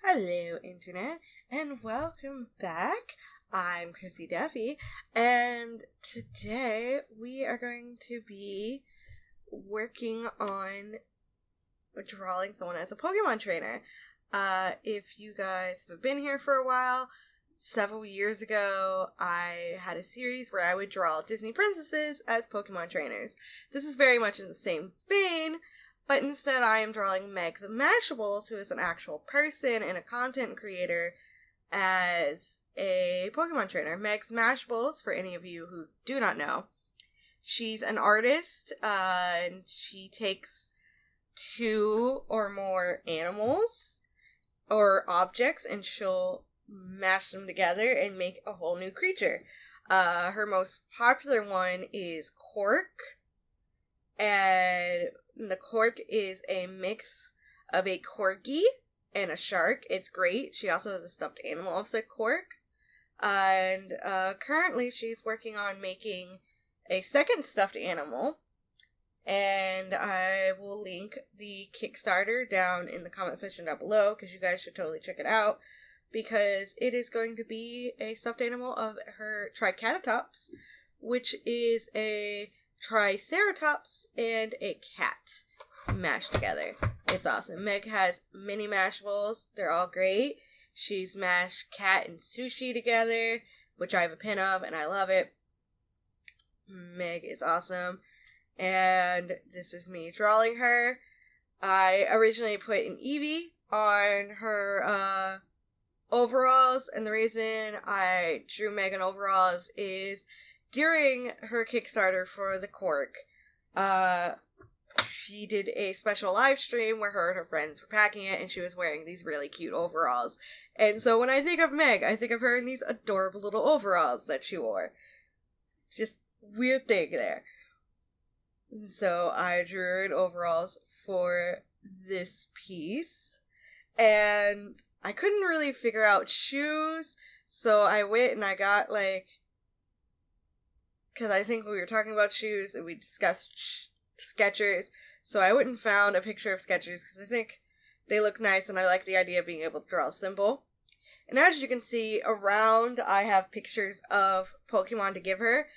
Hello, Internet, and welcome back. I'm Chrissy Duffy, and today we are going to be working on drawing someone as a Pokemon trainer. If you guys have been here for a while, several years ago, I had a series where I would draw Disney princesses as Pokemon trainers. This is very much in the same vein, but instead I am drawing Megs Mashables, who is an actual person and a content creator, as a Pokemon trainer. Megs Mashables, for any of you who do not know, she's an artist, and she takes two or more animals or objects and she'll mash them together and make a whole new creature. Her most popular one is Cork, and the Cork is a mix of a corgi and a shark. It's great. She also has a stuffed animal of said Cork. And currently she's working on making a second stuffed animal. And I will link the Kickstarter down in the comment section down below, because you guys should totally check it out. Because it is going to be a stuffed animal of her Triceratops, which is a Triceratops and a cat mashed together. It's awesome. Meg has mini Mashables. They're all great. She's mashed cat and sushi together, which I have a pin of, and I love it. Meg is awesome. And this is me drawing her. I originally put an Eevee on her overalls, and the reason I drew Meg in overalls is during her Kickstarter for the Cork, she did a special live stream where her and her friends were packing it, and she was wearing these really cute overalls. And so when I think of Meg, I think of her in these adorable little overalls that she wore. Just weird thing there. So I drew her in overalls for this piece, and I couldn't really figure out shoes, so I went and I got, because I think we were talking about shoes, and we discussed Skechers, so I went and found a picture of Skechers, because I think they look nice, and I like the idea of being able to draw a symbol. And as you can see, around I have pictures of Pokemon to give her.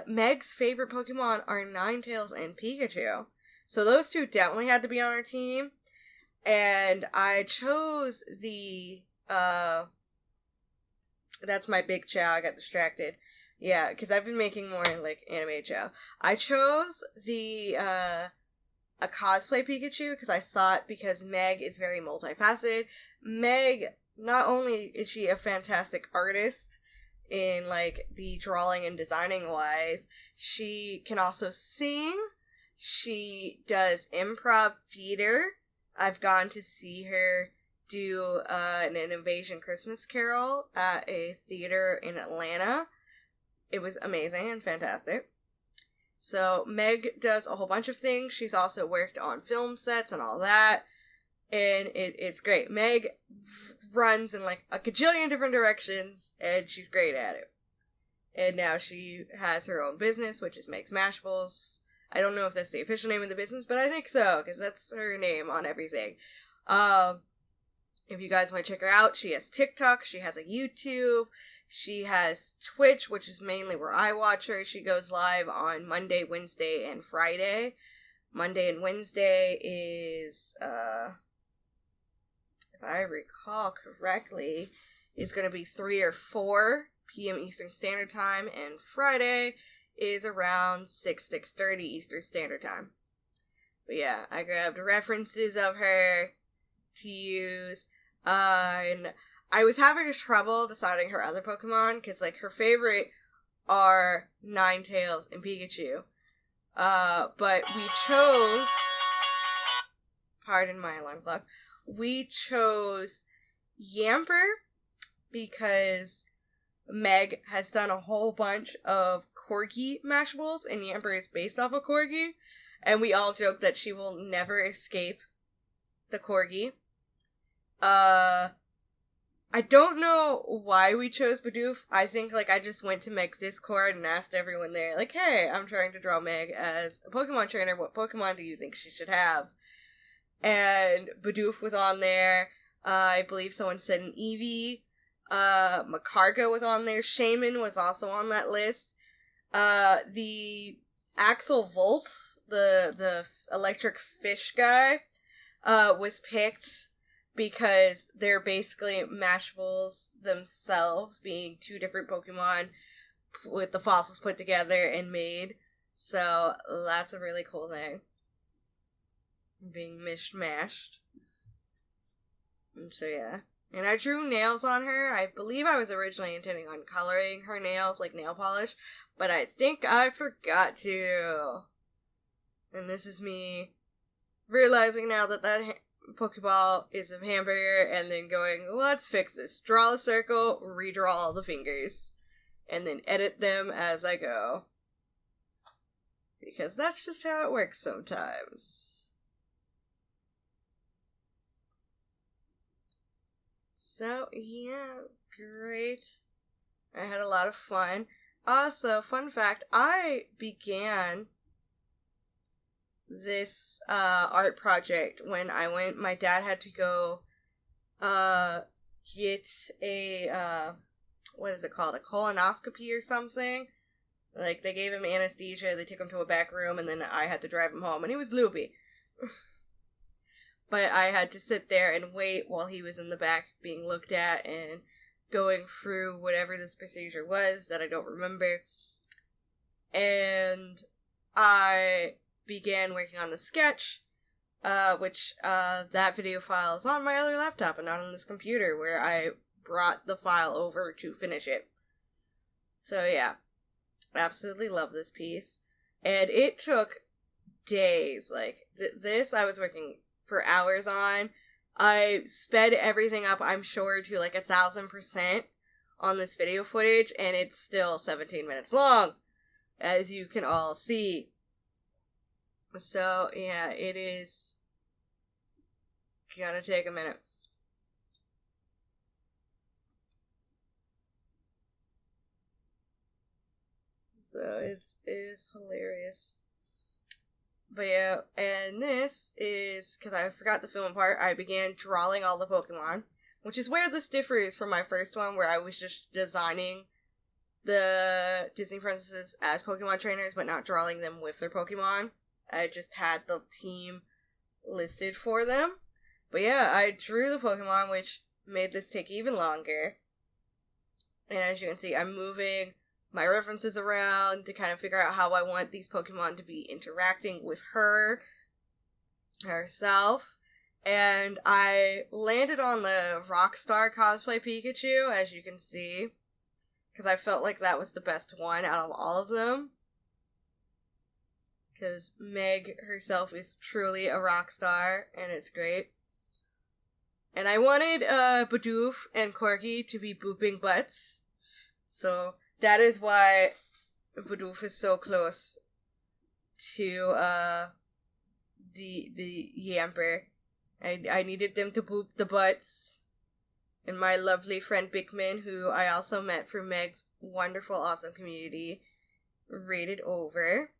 Meg's favorite Pokemon are Ninetales and Pikachu, so those two definitely had to be on our team. And I chose the, that's my big chow, I got distracted. Yeah, because I've been making more, animated chow. I chose the, a cosplay Pikachu, because I thought, because Meg is very multifaceted. Meg, not only is she a fantastic artist in, the drawing and designing wise, she can also sing. She does improv theater. I've gone to see her do an Invasion Christmas Carol at a theater in Atlanta. It was amazing and fantastic. So Meg does a whole bunch of things. She's also worked on film sets and all that. And it's great. Meg runs in a gajillion different directions, and she's great at it. And now she has her own business, which is Megs Mashables. I don't know if that's the official name of the business, but I think so, because that's her name on everything. If you guys want to check her out, she has TikTok, she has a YouTube, she has Twitch, which is mainly where I watch her. She goes live on Monday, Wednesday, and Friday. Monday and Wednesday is, if I recall correctly, is going to be 3 or 4 p.m. Eastern Standard Time, and Friday is around 6:30 Eastern Standard Time. But yeah, I grabbed references of her to use, and I was having trouble deciding her other Pokemon, because, her favorite are Ninetales and Pikachu. But we chose, pardon my alarm clock, we chose Yamper, because Meg has done a whole bunch of Corgi Mashables, and Yamper is based off of Corgi, and we all joke that she will never escape the Corgi. I don't know why we chose Bidoof. I think, I just went to Meg's Discord and asked everyone there, hey, I'm trying to draw Meg as a Pokemon trainer. What Pokemon do you think she should have? And Bidoof was on there. I believe someone said an Eevee. Macargo was on there. Shaman was also on that list. The Axel Volt, the electric fish guy, was picked because they're basically Mashables themselves, being two different Pokemon with the fossils put together and made. So that's a really cool thing. Being mishmashed. And so yeah. And I drew nails on her. I believe I was originally intending on coloring her nails, like nail polish, but I think I forgot to. And this is me realizing now that Pokeball is a hamburger, and then going, let's fix this. Draw a circle, redraw all the fingers, and then edit them as I go. Because that's just how it works sometimes. So, yeah, great. I had a lot of fun. Also, fun fact, I began this art project when my dad had to go get a, what is it called, a colonoscopy or something. Like, they gave him anesthesia, they took him to a back room, and then I had to drive him home, and he was loopy. But I had to sit there and wait while he was in the back being looked at and going through whatever this procedure was that I don't remember. And I began working on the sketch, which that video file is on my other laptop and not on this computer, where I brought the file over to finish it. So yeah, absolutely love this piece. And it took days. Like, this I was working for hours on. I sped everything up, I'm sure, to like 1,000% on this video footage, and it's still 17 minutes long, as you can all see. So, yeah, it is gonna take a minute. So, it is hilarious. But yeah, and this is, because I forgot the film part, I began drawing all the Pokemon, which is where this differs from my first one, where I was just designing the Disney princesses as Pokemon trainers, but not drawing them with their Pokemon. I just had the team listed for them. But yeah, I drew the Pokemon, which made this take even longer. And as you can see, I'm moving my references around to kind of figure out how I want these Pokemon to be interacting with herself. And I landed on the Rockstar cosplay Pikachu, as you can see, because I felt like that was the best one out of all of them. Because Meg herself is truly a rock star, and it's great. And I wanted Bidoof and Corgi to be booping butts, so that is why Bidoof is so close to the Yamper. I needed them to boop the butts. And my lovely friend Bigman, who I also met through Meg's wonderful, awesome community, rated over.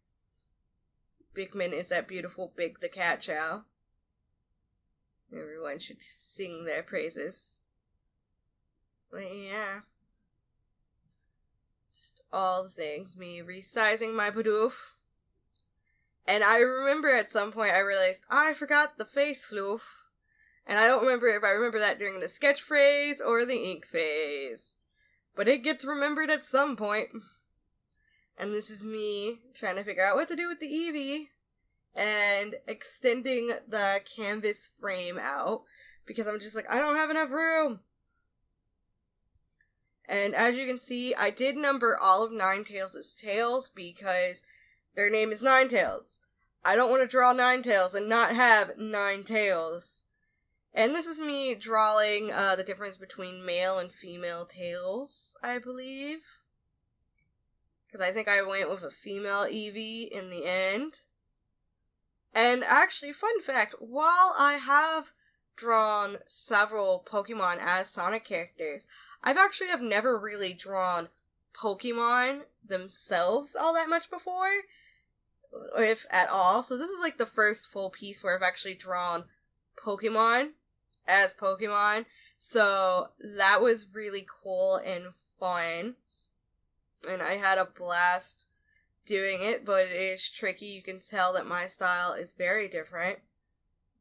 Bigman is that beautiful Big the Cat Chow. Everyone should sing their praises. But yeah. Just all the things. Me resizing my Bidoof. And I remember at some point I realized, I forgot the face floof. And I don't remember if I remember that during the sketch phase or the ink phase. But it gets remembered at some point. And this is me trying to figure out what to do with the Eevee. And extending the canvas frame out. Because I'm just like, I don't have enough room. And as you can see, I did number all of Ninetales' tails because their name is Ninetales. I don't want to draw Ninetales and not have 9 tails. And this is me drawing the difference between male and female tails, I believe. Because I think I went with a female Eevee in the end. And actually, fun fact, while I have drawn several Pokemon as Sonic characters, I've never really drawn Pokemon themselves all that much before, if at all. So this is like the first full piece where I've actually drawn Pokemon as Pokemon. So that was really cool and fun. And I had a blast doing it, but it is tricky. You can tell that my style is very different.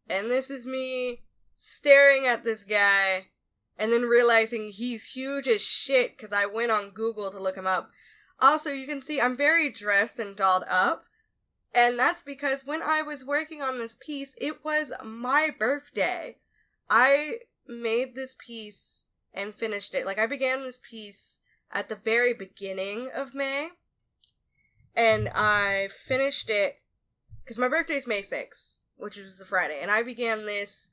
And this is me staring at this guy and then realizing he's huge as shit because I went on Google to look him up. Also, you can see I'm very dressed and dolled up. And that's because when I was working on this piece, it was my birthday. I made this piece and finished it. Like, I began this piece at the very beginning of May. And I finished it because my birthday's May 6th, which was the Friday. And I began this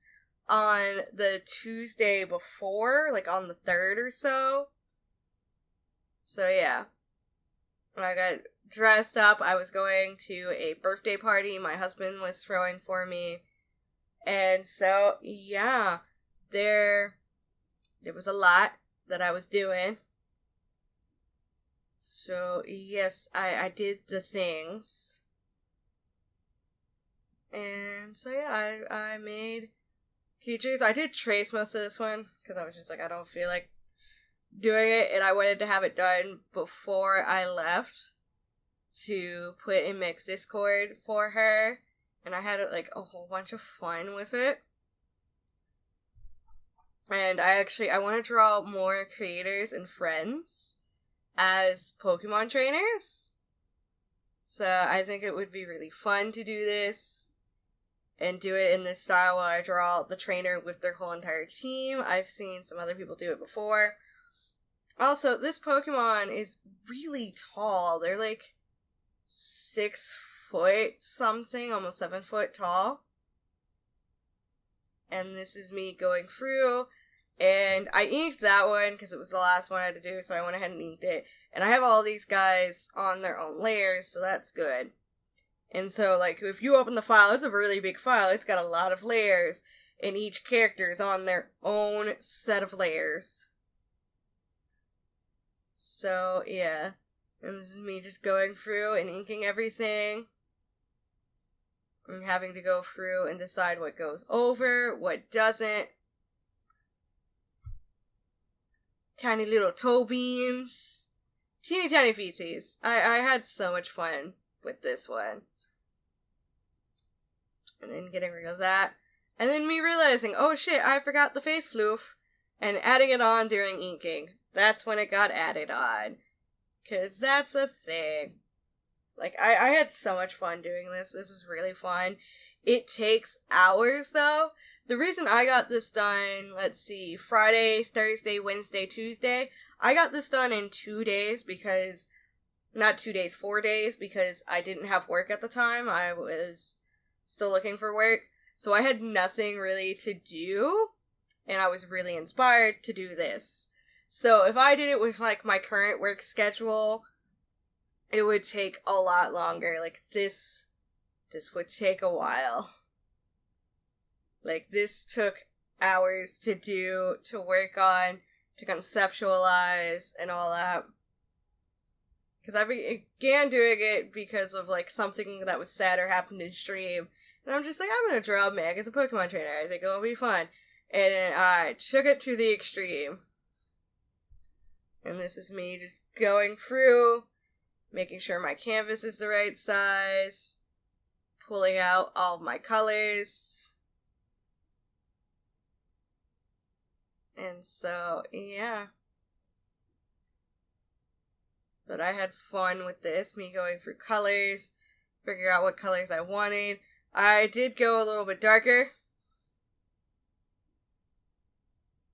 on the Tuesday before, like on the 3rd or so. So, yeah. I got dressed up. I was going to a birthday party my husband was throwing for me. And so, yeah, there was a lot that I was doing. So, yes, I did the things. And so, yeah, I made features. I did trace most of this one because I was just like, I don't feel like doing it, and I wanted to have it done before I left to put in Meg's Discord for her, and I had like a whole bunch of fun with it. And I want to draw more creators and friends as Pokemon trainers, so I think it would be really fun to do this and do it in this style while I draw the trainer with their whole entire team. I've seen some other people do it before. Also, this Pokemon is really tall. They're like 6 foot something, almost 7 foot tall. And this is me going through, and I inked that one because it was the last one I had to do, so I went ahead and inked it. And I have all these guys on their own layers, so that's good. And so, like, if you open the file, it's a really big file. It's got a lot of layers, and each character is on their own set of layers. So, yeah. And this is me just going through and inking everything. And having to go through and decide what goes over, what doesn't. Tiny little toe beans. Teeny tiny feetsies. I had so much fun with this one. And then getting rid of that. And then me realizing, oh shit, I forgot the face floof. And adding it on during inking. That's when it got added on. 'Cause that's a thing. Like, I had so much fun doing this. This was really fun. It takes hours, though. The reason I got this done, let's see, Friday, Thursday, Wednesday, Tuesday. I got this done in 2 days because, not 2 days, 4 days, because I didn't have work at the time. I was still looking for work. So I had nothing really to do. And I was really inspired to do this. So if I did it with, like, my current work schedule, it would take a lot longer. Like, this would take a while. Like, this took hours to do, to work on, to conceptualize, and all that. Because I began doing it because of, like, something that was said or happened in stream. And I'm just like, I'm gonna draw Meg as a Pokemon trainer. I think it'll be fun. And then I took it to the extreme. And this is me just going through, making sure my canvas is the right size, pulling out all of my colors. And so, yeah. But I had fun with this, me going through colors, figure out what colors I wanted. I did go a little bit darker,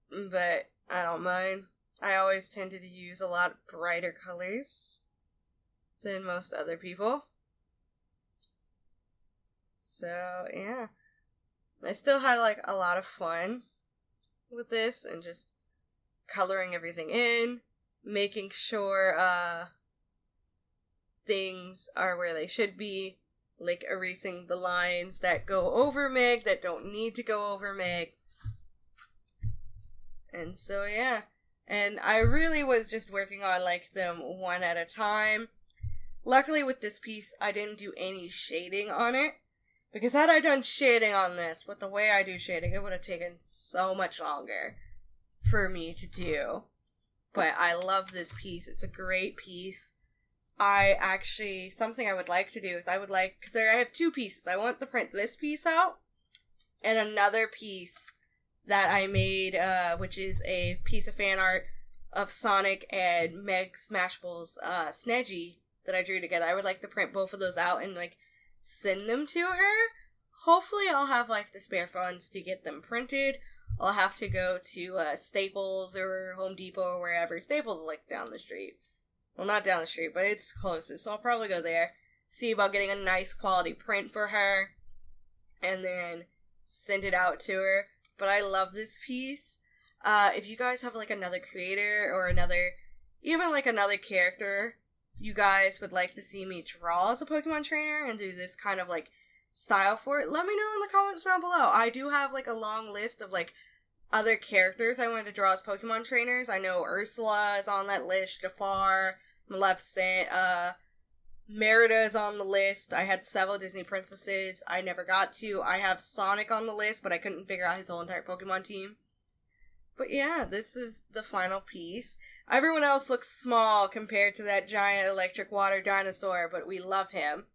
but I don't mind. I always tended to use a lot brighter colors than most other people. So, yeah. I still had, like, a lot of fun with this and just coloring everything in, making sure, things are where they should be, like erasing the lines that go over Meg that don't need to go over Meg. And so, yeah. And I really was just working on, like, them one at a time. Luckily with this piece, I didn't do any shading on it, Because had I done shading on this, with the way I do shading, it would have taken so much longer for me to do. But I love this piece. It's a great piece. Something I would like to do is because I have two pieces. I want to print this piece out, and another piece that I made, which is a piece of fan art of Sonic and Megs Mashables, Snedgy that I drew together. I would like to print both of those out and, like, send them to her. Hopefully I'll have, like, the spare funds to get them printed. I'll have to go to, Staples or Home Depot or wherever. Staples is, like, down the street. Well, not down the street, but it's closest, so I'll probably go there, see about getting a nice quality print for her, and then send it out to her. But I love this piece. If you guys have, like, another creator or even, like, another character you guys would like to see me draw as a Pokemon trainer and do this kind of, like, style for it, let me know in the comments down below. I do have, like, a long list of, like, other characters I wanted to draw as Pokemon trainers. I know Ursula is on that list, Jafar, Maleficent, Merida is on the list. I had several Disney princesses I never got to. I have Sonic on the list, but I couldn't figure out his whole entire Pokemon team. But yeah, this is the final piece. Everyone else looks small compared to that giant electric water dinosaur, but we love him.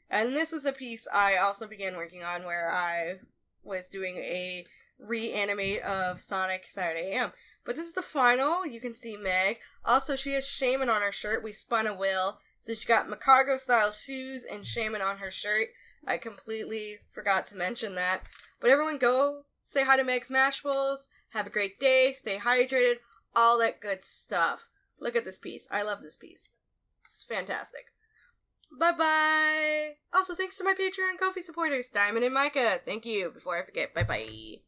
And this is a piece I also began working on where I was doing a reanimate of Sonic Saturday AM. But this is the final. You can see Meg. Also, she has Shaman on her shirt. We spun a wheel. So she got Macargo style shoes and Shaman on her shirt. I completely forgot to mention that. But everyone go say hi to Megs Mashables. Have a great day. Stay hydrated. All that good stuff. Look at this piece. I love this piece. It's fantastic. Bye-bye. Also, thanks to my Patreon and Ko-fi supporters, Diamond and Micah. Thank you. Before I forget, bye-bye.